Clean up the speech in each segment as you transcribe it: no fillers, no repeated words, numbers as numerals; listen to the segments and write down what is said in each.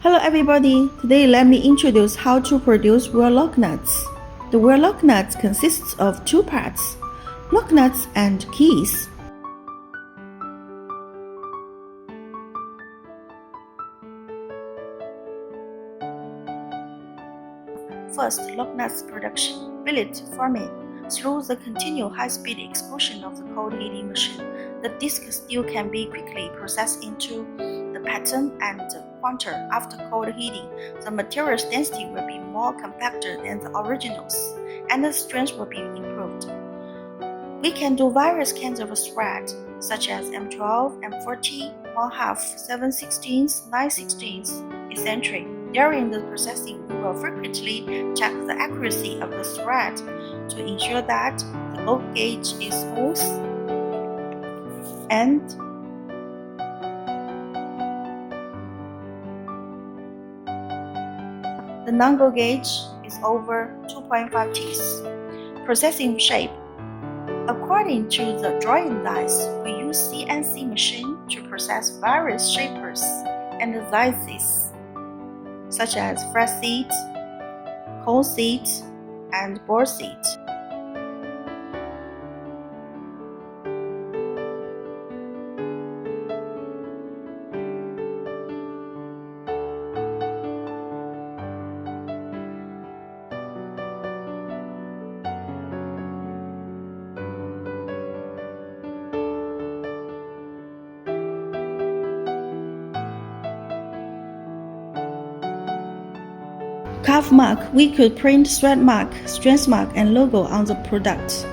Hello everybody, today let me introduce how to produce wheel lock nuts. The wheel lock nuts consists of two parts, lock nuts and keys. First, lock nuts production, billet forming. Through the continual high-speed exposure of the cold heating machine, the disc steel can be quickly processed into the pattern and quantum. After cold heating, the material's density will be more compacted than the originals, and the strength will be improved. We can do various kinds of thread, such as M12, M40, 1/2, 7/16, 9/16, etc. During the processing, we will frequently check the accuracy of the thread to ensure that the lock gauge is smooth and the non-go gauge is over 2.5 teeth. Processing shape. According to the drawing dice, we use CNC machine to process various shapes and sizes, such as flat seat, cone seat, and board seat. Carve mark, we could print thread mark, strength mark, and logo on the product.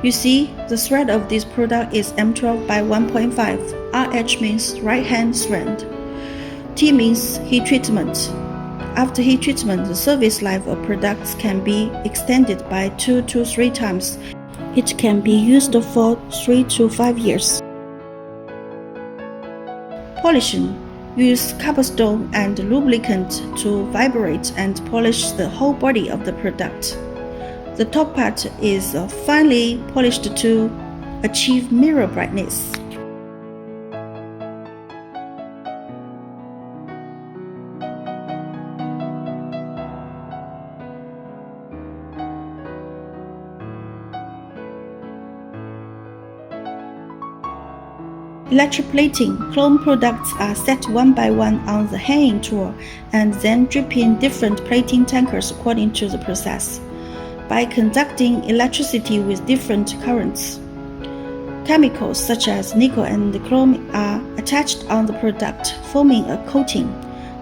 You see, the thread of this product is M12 by 1.5. RH means right hand thread. T means heat treatment. After heat treatment, the service life of products can be extended by 2 to 3 times. It can be used for 3 to 5 years. Polishing. Use cobblestone and lubricant to vibrate and polish the whole body of the product. The top part is finely polished to achieve mirror brightness. Eletrophlating. Chrome products are set one by one on the hanging tool and then drip in different plating tankers according to the process, by conducting electricity with different currents. Chemicals such as nickel and chrome are attached on the product, forming a coating.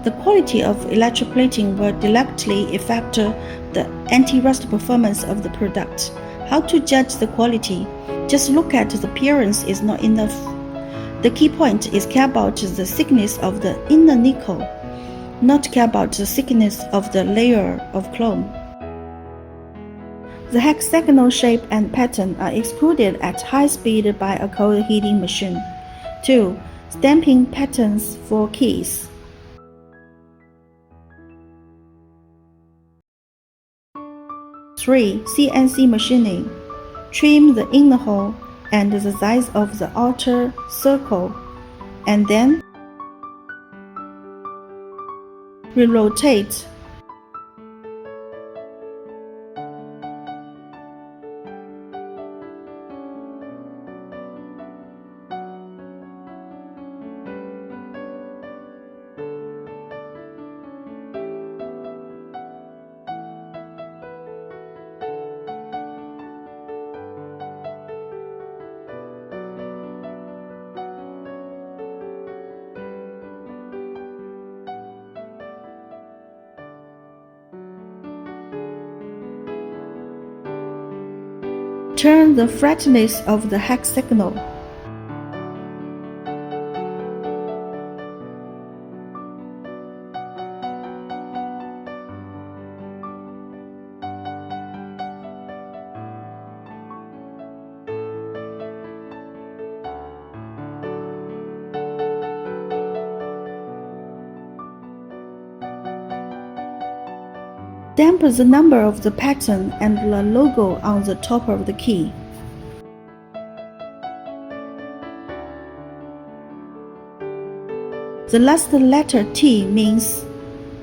The quality of elettroplating will directly affect the anti-rust performance of the product. How to judge the quality? Just look at the appearance is not enough. The key point is care about the thickness of the inner nickel, not care about the thickness of the layer of chrome. The hexagonal shape and pattern are extruded at high speed by a cold heating machine. 2. Stamping patterns for keys. 3. CNC machining. Trim the inner hole and the size of the outer circle, and then re-rotate. Turn the flatness of the hexagonal. Stamp the number of the pattern and the logo on the top of the key. The last letter T means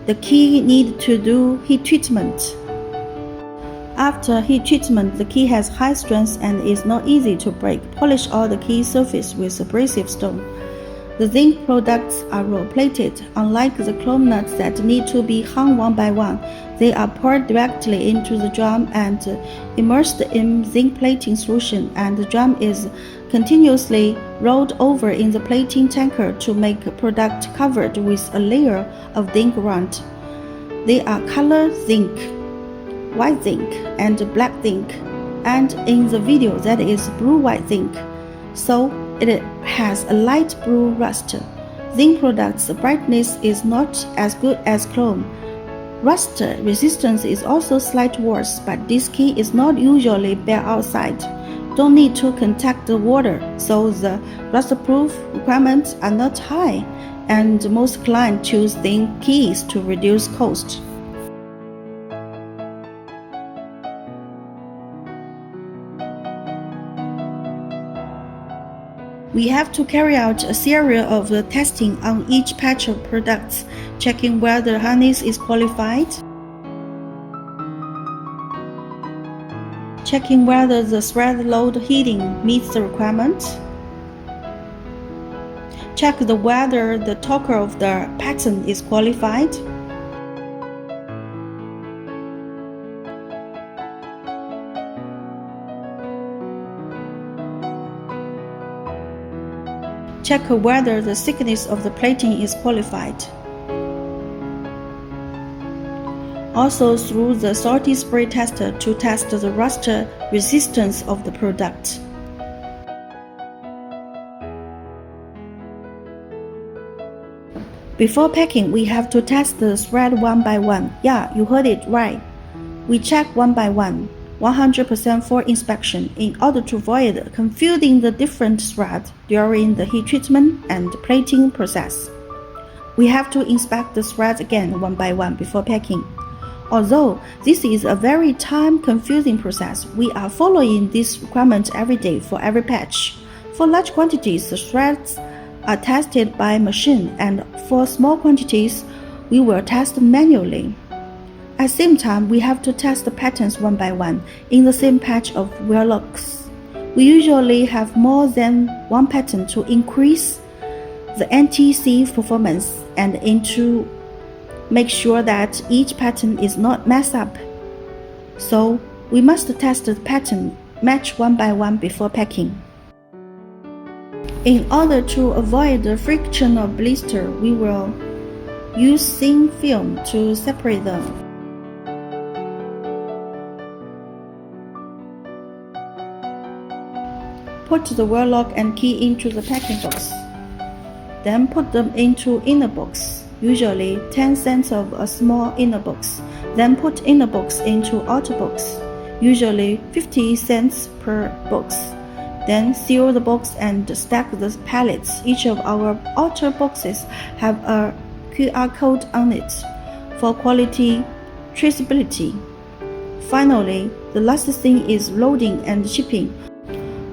the key need to do heat treatment. After heat treatment, the key has high strength and is not easy to break. Polish all the key surface with abrasive stone. The zinc products are roll-plated. Unlike the chrome nuts that need to be hung one by one, they are poured directly into the drum and immersed in zinc plating solution, and the drum is continuously rolled over in the plating tanker to make a product covered with a layer of zinc around. They are color zinc, white zinc, and black zinc, and in the video that is blue-white zinc. So it has a light blue rust. Zinc products' brightness is not as good as chrome. Rust resistance is also slightly worse, but this key is not usually bare outside. Don't need to contact the water, so the rust-proof requirements are not high, and most clients choose zinc keys to reduce cost. We have to carry out a series of testing on each batch of products, checking whether hardness is qualified, checking whether the thread load heating meets the requirement, check whether the talker of the pattern is qualified, check whether the thickness of the plating is qualified. Also through the salty spray tester to test the rust resistance of the product. Before packing, we have to test the thread one by one. Yeah, you heard it right. We check one by one, 100% for inspection in order to avoid confusing the different threads during the heat treatment and plating process. We have to inspect the threads again one by one before packing. Although this is a very time-consuming process, we are following this requirement every day for every batch. For large quantities, the threads are tested by machine, and for small quantities, we will test manually. At the same time, we have to test the patterns one by one in the same patch of wear locks. We usually have more than one pattern to increase the NTC performance and to make sure that each pattern is not messed up. So we must test the pattern match one by one before packing. In order to avoid the friction of blister, we will use thin film to separate them. Put the wear lock and key into the packing box. Then put them into inner box, usually 10 cents of a small inner box. Then put inner box into outer box, usually 50 cents per box. Then seal the box and stack the pallets. Each of our outer boxes have a QR code on it for quality traceability. Finally, the last thing is loading and shipping.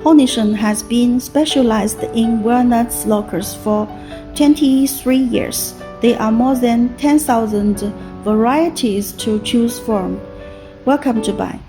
Hornison has been specialized in walnut lockers for 23 years. There are more than 10,000 varieties to choose from. Welcome to buy.